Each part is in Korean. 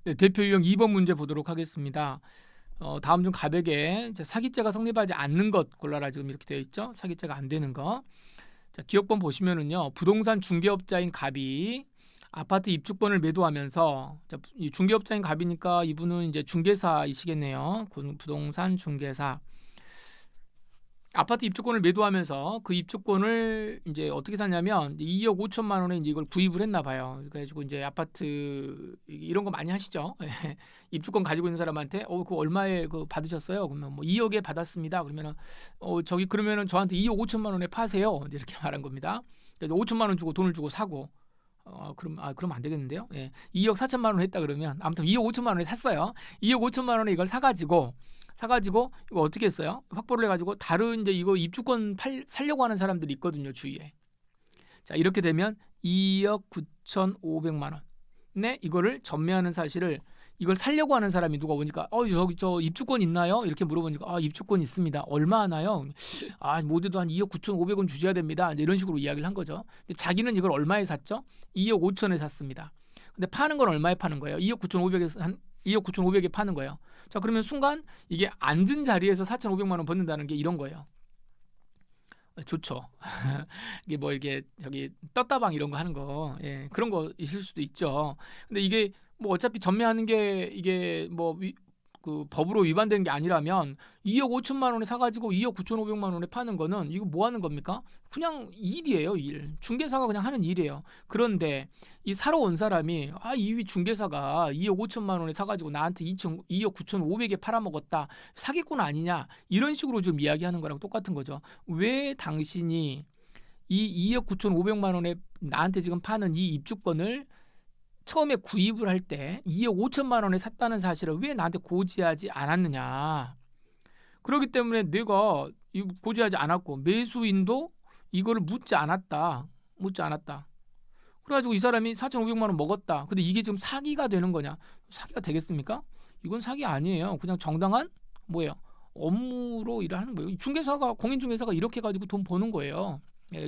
네, 대표 유형 2번 문제 보도록 하겠습니다. 다음 중 가백에 사기죄가 성립하지 않는 것 골라라 지금 이렇게 되어 있죠. 사기죄가 안 되는 거. 자, 기억본 보시면은요. 부동산 중개업자인 갑이 아파트 입주권을 매도하면서 이 중개업자인 갑이니까 이분은 이제 중개사이시겠네요. 부동산 중개사. 아파트 입주권을 매도하면서 그 입주권을 이제 어떻게 샀냐면 2억 5천만 원에 이제 이걸 구입을 했나 봐요. 그래가지고 이제 아파트 이런 거 많이 하시죠. 입주권 가지고 있는 사람한테 그 얼마에 그 받으셨어요? 그러면 뭐 2억에 받았습니다. 그러면은 저기 그러면은 저한테 2억 5천만 원에 파세요. 이렇게 말한 겁니다. 그래서 5천만 원 주고 돈을 주고 사고 그럼 안 되겠는데요. 2억 4천만 원 했다 그러면 아무튼 2억 5천만 원에 샀어요. 2억 5천만 원에 이걸 사가지고 이거 어떻게 했어요? 확보를 해가지고 다른 이제 이거 입주권 살려고 하는 사람들이 있거든요, 주위에. 자, 이렇게 되면 2억 9,500만 원에 이거를 전매하는 사실을 이걸 살려고 하는 사람이 누가 오니까 여기 저 입주권 있나요? 이렇게 물어보니까 입주권 있습니다. 얼마 하나요? 모두도 한 2억 9,500원 주셔야 됩니다. 이제 이런 식으로 이야기를 한 거죠. 근데 자기는 이걸 얼마에 샀죠? 2억 5천에 샀습니다. 근데 파는 건 얼마에 파는 거예요? 2억 9,500에서 한 2억 9,500에 파는 거예요. 자, 그러면 순간 이게 앉은 자리에서 4,500만 원 받는다는 게 이런 거예요. 좋죠. 이게 뭐 이게 저기 떴다방 이런 거 하는 거, 그런 거 있을 수도 있죠. 근데 이게 뭐 어차피 전매하는 게 이게 뭐 그 법으로 위반된 게 아니라면 2억 5천만 원에 사가지고 2억 9,500만 원에 파는 거는 이거 뭐 하는 겁니까? 그냥 일이에요, 일. 중개사가 그냥 하는 일이에요. 그런데 이 사러 온 사람이 이 중개사가 2억 5천만 원에 사가지고 나한테 2억 9,500에 팔아먹었다. 사기꾼 아니냐? 이런 식으로 좀 이야기하는 거랑 똑같은 거죠. 왜 당신이 이 2억 9,500만 원에 나한테 지금 파는 이 입주권을 처음에 구입을 할 때 2억 5천만 원에 샀다는 사실을 왜 나한테 고지하지 않았느냐. 그렇기 때문에 내가 고지하지 않았고 매수인도 이거를 묻지 않았다. 그래가지고 이 사람이 4,500만 원 먹었다. 근데 이게 지금 사기가 되는 거냐? 사기가 되겠습니까? 이건 사기 아니에요. 그냥 정당한 뭐예요? 업무로 일을 하는 거예요. 공인중개사가 이렇게 가지고 돈 버는 거예요.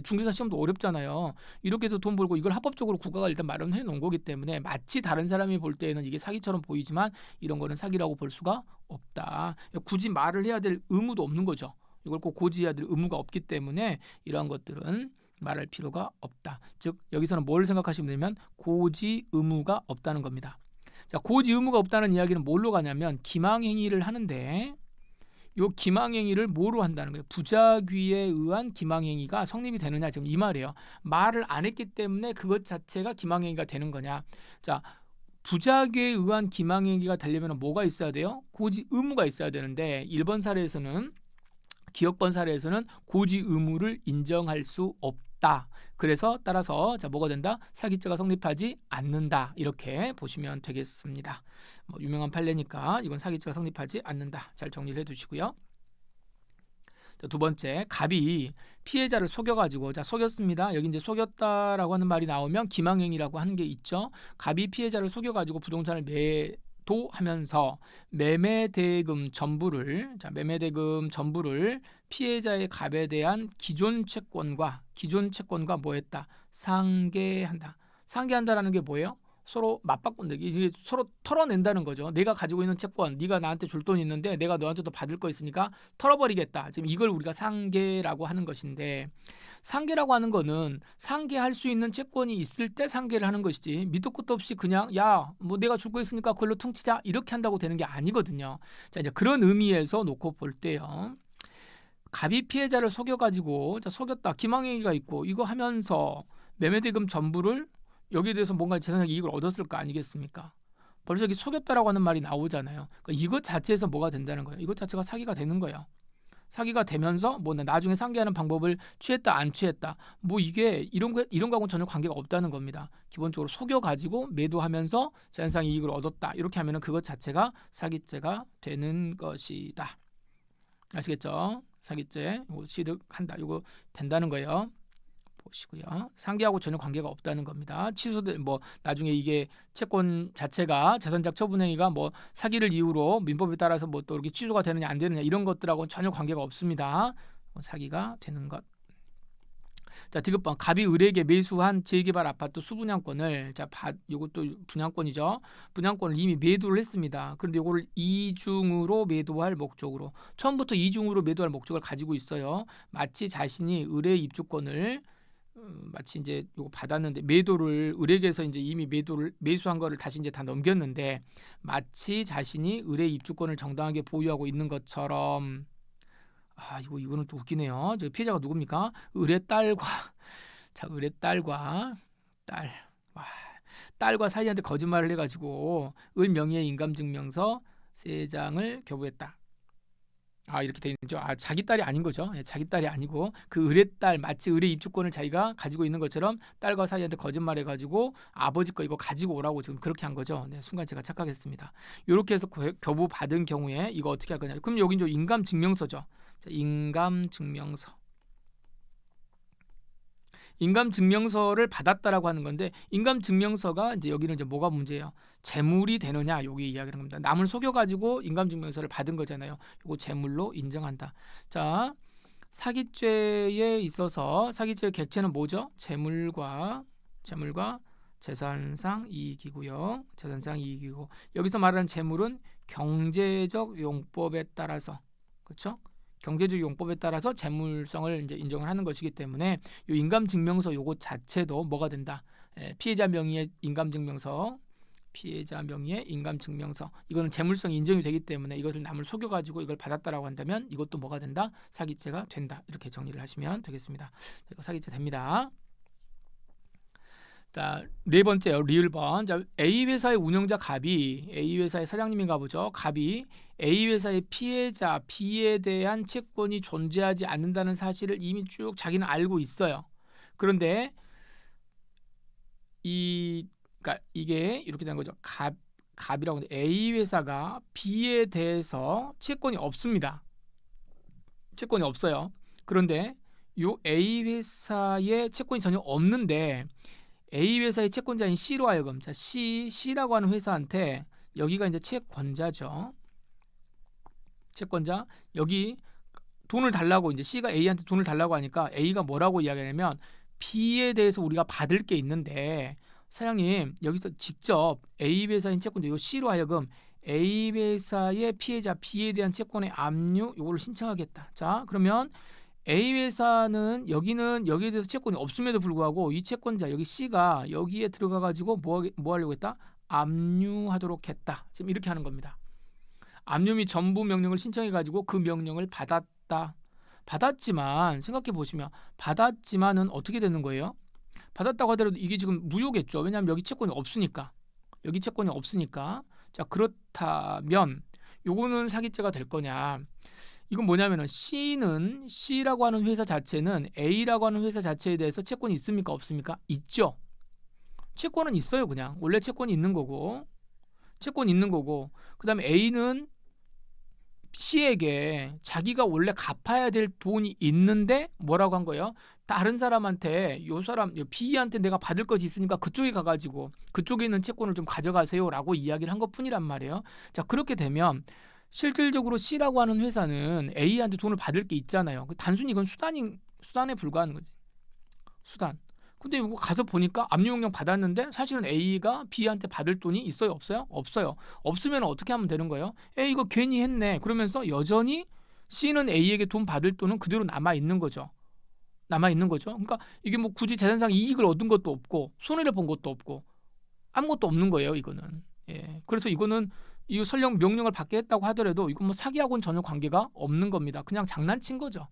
중개사 시험도 어렵잖아요. 이렇게 해서 돈 벌고 이걸 합법적으로 국가가 일단 마련해 놓은 거기 때문에 마치 다른 사람이 볼 때에는 이게 사기처럼 보이지만 이런 거는 사기라고 볼 수가 없다. 굳이 말을 해야 될 의무도 없는 거죠. 이걸 꼭 고지해야 될 의무가 없기 때문에 이러한 것들은 말할 필요가 없다. 즉 여기서는 뭘 생각하시면 되면 고지 의무가 없다는 겁니다. 자, 고지 의무가 없다는 이야기는 뭘로 가냐면 기망행위를 하는데 요 기망행위를 뭐로 한다는 거예요? 부작위에 의한 기망행위가 성립이 되느냐 지금 이 말이에요. 말을 안 했기 때문에 그것 자체가 기망행위가 되는 거냐? 자, 부작위에 의한 기망행위가 되려면 뭐가 있어야 돼요? 고지 의무가 있어야 되는데 1번 사례에서는 기억번 사례에서는 고지 의무를 인정할 수 없다. 그래서 따라서 뭐가 된다? 사기죄가 성립하지 않는다. 이렇게 보시면 되겠습니다. 유명한 판례니까 이건 사기죄가 성립하지 않는다. 잘 정리를 해두시고요. 두 번째, 갑이 피해자를 속여가지고 속였습니다. 여기 이제 속였다라고 하는 말이 나오면 기망행위라고 하는 게 있죠. 갑이 피해자를 속여가지고 부동산을 매도하면서 매매대금 전부를 피해자의 갑에 대한 기존 채권과 뭐했다? 상계한다라는 게 뭐예요? 서로 맞바꾼다. 이게 서로 털어낸다는 거죠. 내가 가지고 있는 채권, 네가 나한테 줄 돈 있는데 내가 너한테 더 받을 거 있으니까 털어버리겠다. 지금 이걸 우리가 상계라고 하는 것인데, 상계라고 하는 거는 상계할 수 있는 채권이 있을 때 상계를 하는 것이지 밑도 끝도 없이 그냥 뭐 내가 줄 거 있으니까 그걸로 퉁치자 이렇게 한다고 되는 게 아니거든요. 자, 이제 그런 의미에서 놓고 볼 때요. 갑이 피해자를 속여가지고 속였다. 기망행위가 있고 이거 하면서 매매대금 전부를 여기에 대해서 뭔가 재산적 이익을 얻었을 거 아니겠습니까? 벌써 여기 속였다라고 하는 말이 나오잖아요. 그러니까 이것 자체에서 뭐가 된다는 거예요. 이것 자체가 사기가 되는 거예요. 사기가 되면서 뭐 나중에 상계하는 방법을 취했다 안 취했다 뭐 이게 이런 거하고는 전혀 관계가 없다는 겁니다. 기본적으로 속여가지고 매도하면서 재산상 이익을 얻었다 이렇게 하면은 그것 자체가 사기죄가 되는 것이다. 아시겠죠? 사기죄 취득한다 이거 된다는 거예요. 보시고요. 상계하고 전혀 관계가 없다는 겁니다. 취소된 나중에 이게 채권 자체가 자산적 처분행위가 사기를 이유로 민법에 따라서 또 이렇게 취소가 되느냐 안 되느냐 이런 것들하고는 전혀 관계가 없습니다. 사기가 되는 것. 자, 디귿번 갑이 을에게 매수한 재개발 아파트 수분양권을 요것도 분양권이죠. 분양권을 이미 매도를 했습니다. 그런데 요거를 이중으로 매도할 목적으로 처음부터 이중으로 매도할 목적을 가지고 있어요. 마치 자신이 을의 입주권을 마치 이제 요거 받았는데 매도를 을에게서 이제 이미 매수한 거를 다시 이제 다 넘겼는데 마치 자신이 을의 입주권을 정당하게 보유하고 있는 것처럼 이거는 또 웃기네요. 저 피해자가 누굽니까? 을의 딸과 자, 을의 딸과 딸과 사이한테 거짓말을 해가지고 을 명의의 인감증명서 3장을 교부했다. 이렇게 돼 있죠. 자기 딸이 아닌 거죠. 자기 딸이 아니고 그 을의 딸 마치 을의 입주권을 자기가 가지고 있는 것처럼 딸과 사이한테 거짓말해가지고 아버지 거 이거 가지고 오라고 지금 그렇게 한 거죠. 네, 순간 제가 착각했습니다. 이렇게 해서 교부 받은 경우에 이거 어떻게 할 거냐? 그럼 여기 이제 인감증명서죠. 자, 인감증명서를 받았다라고 하는 건데 인감증명서가 이제 여기는 이제 뭐가 문제예요? 재물이 되느냐 여기 이야기하는 겁니다. 남을 속여가지고 인감증명서를 받은 거잖아요. 이거 재물로 인정한다. 자, 사기죄에 있어서 사기죄의 객체는 뭐죠? 재물과 재산상 이익이고요. 재산상 이익이고 여기서 말하는 재물은 경제적 용법에 따라서 그렇죠? 경제적 용법에 따라서 재물성을 이제 인정을 하는 것이기 때문에 이 인감증명서 요거 자체도 뭐가 된다? 피해자 명의의 인감증명서 이거는 재물성이 인정이 되기 때문에 이것을 남을 속여가지고 이걸 받았다라고 한다면 이것도 뭐가 된다? 사기죄가 된다. 이렇게 정리를 하시면 되겠습니다. 이거 사기죄 됩니다. 자, 네 번째요. 리을번. 자, A 회사의 운영자 갑이 A 회사의 사장님인가 보죠. 갑이 A 회사의 피해자 B에 대한 채권이 존재하지 않는다는 사실을 이미 쭉 자기는 알고 있어요. 그런데 그러니까 이게 이렇게 되는 거죠. 갑이라고 하는데 A 회사가 B에 대해서 채권이 없습니다. 채권이 없어요. 그런데 요 A 회사의 채권이 전혀 없는데 A 회사의 채권자인 C로 하여금 C라고 하는 회사한테 여기가 이제 채권자죠. 채권자 여기 돈을 달라고 이제 C가 A한테 돈을 달라고 하니까 A가 뭐라고 이야기하냐면 B에 대해서 우리가 받을 게 있는데 사장님 여기서 직접 A 회사인 채권자 요 C로 하여금 A 회사의 피해자 B에 대한 채권의 압류 요거를 신청하겠다. 자, 그러면 A 회사는 여기에 대해서 채권이 없음에도 불구하고 이 채권자 여기 C가 여기에 들어가 가지고 뭐 하려고 했다? 압류하도록 했다. 지금 이렇게 하는 겁니다. 압류 및 전부 명령을 신청해 가지고 그 명령을 받았지만 생각해 보시면 받았지만은 어떻게 되는 거예요? 받았다고 하더라도 이게 지금 무효겠죠. 왜냐하면 여기 채권이 없으니까. 자, 그렇다면 요거는 사기죄가 될 거냐? 이건 뭐냐면은 C라고 하는 회사 자체는 A라고 하는 회사 자체에 대해서 채권이 있습니까? 없습니까? 있죠. 채권은 있어요. 그냥 원래 채권이 있는 거고 그다음에 A는 C에게 자기가 원래 갚아야 될 돈이 있는데 뭐라고 한 거예요? 다른 사람한테 요 B한테 내가 받을 것이 있으니까 그쪽에 가가지고 그쪽에 있는 채권을 좀 가져가세요라고 이야기를 한 것뿐이란 말이에요. 자, 그렇게 되면 실질적으로 C라고 하는 회사는 A한테 돈을 받을 게 있잖아요. 단순히 이건 수단에 불과한 거지. 수단. 근데 이거 가서 보니까 압류명령 받았는데 사실은 A가 B한테 받을 돈이 있어요? 없어요? 없어요. 없으면 어떻게 하면 되는 거예요? 이거 괜히 했네. 그러면서 여전히 C는 A에게 돈 받을 돈은 그대로 남아 있는 거죠. 그러니까 이게 뭐 굳이 재산상 이익을 얻은 것도 없고 손해를 본 것도 없고 아무것도 없는 거예요. 이거는. 그래서 이거는 이 설령 명령을 받게 했다고 하더라도 이건 뭐 사기하고는 전혀 관계가 없는 겁니다. 그냥 장난친 거죠.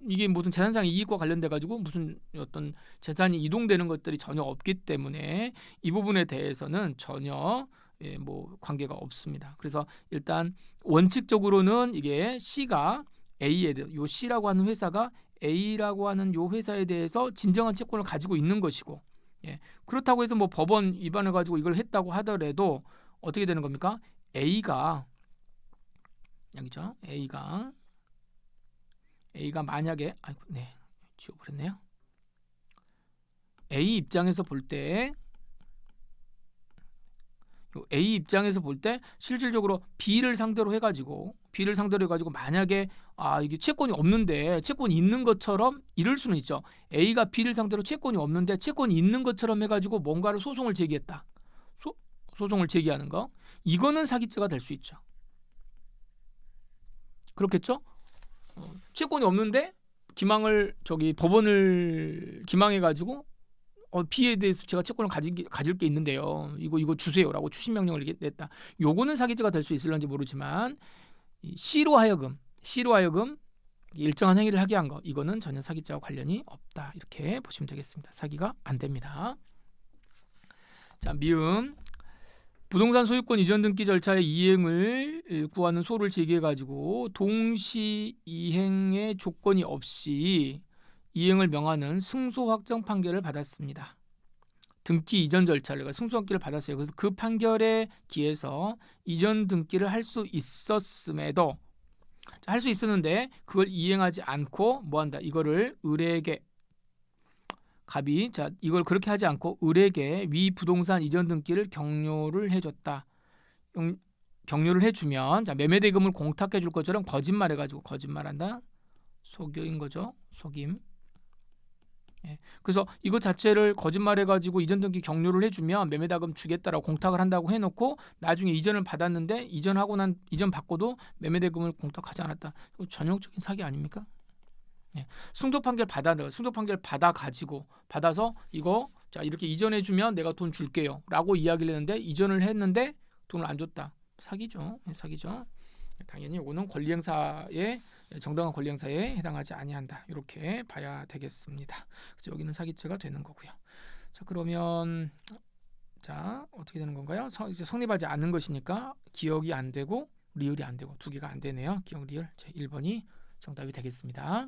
이게 무슨 재산상 이익과 관련돼 가지고 무슨 어떤 재산이 이동되는 것들이 전혀 없기 때문에 이 부분에 대해서는 전혀 뭐 관계가 없습니다. 그래서 일단 원칙적으로는 이게 C가 A에 대해 요 C라고 하는 회사가 A라고 하는 요 회사에 대해서 진정한 채권을 가지고 있는 것이고 그렇다고 해서 뭐 법원 위반해 가지고 이걸 했다고 하더라도 어떻게 되는 겁니까? A가 여기죠. A가 만약에 지워버렸네요. A 입장에서 볼 때 실질적으로 B를 상대로 해가지고 만약에 이게 채권이 없는데 채권이 있는 것처럼 이럴 수는 있죠. A가 B를 상대로 채권이 없는데 채권이 있는 것처럼 해가지고 뭔가를 소송을 제기했다. 소송을 제기하는 거. 이거는 사기죄가 될 수 있죠. 그렇겠죠? 채권이 없는데 법원을 기망해가지고 B에 대해서 제가 채권을 가질 게 있는데요. 이거 주세요라고 추심 명령을 냈다. 요거는 사기죄가 될 수 있을런지 모르지만 C로 하여금 일정한 행위를 하게 한 거, 이거는 전혀 사기죄와 관련이 없다. 이렇게 보시면 되겠습니다. 사기가 안 됩니다. 자, 미음. 부동산 소유권 이전 등기 절차의 이행을 구하는 소를 제기해 가지고 동시 이행의 조건이 없이 이행을 명하는 승소 확정 판결을 받았습니다. 등기 이전 절차를, 그러니까 승소 등기를 받았어요. 그래서 그 판결에 기해서 이전 등기를 할 수 있었음에도, 할 수 있었는데 그걸 이행하지 않고 뭐한다? 이거를 을에게, 갑이 이걸 그렇게 하지 않고 을에게 위 부동산 이전 등기를 격려를 해줬다. 격려를 해주면 매매대금을 공탁해 줄 것처럼 거짓말해가지고, 거짓말한다. 속여인 거죠. 속임. 예. 그래서 이거 자체를 거짓말해가지고 이전 등기 격려를 해주면 매매대금 주겠다라고 공탁을 한다고 해놓고 나중에 이전을 받았는데 이전 받고도 매매대금을 공탁하지 않았다. 이거 전형적인 사기 아닙니까? 예. 승소 판결 받아서 이거 이렇게 이전해주면 내가 돈 줄게요라고 이야기를 했는데 이전을 했는데 돈을 안 줬다. 사기죠. 사기죠. 당연히 이거는 정당한 권리행사에 해당하지 아니한다. 이렇게 봐야 되겠습니다. 그래서 여기는 사기죄가 되는 거고요. 자, 그러면 어떻게 되는 건가요? 이제 성립하지 않는 것이니까 기억이 안 되고 리을이 안 되고 두 개가 안 되네요. 기억 리을. 1번이 정답이 되겠습니다.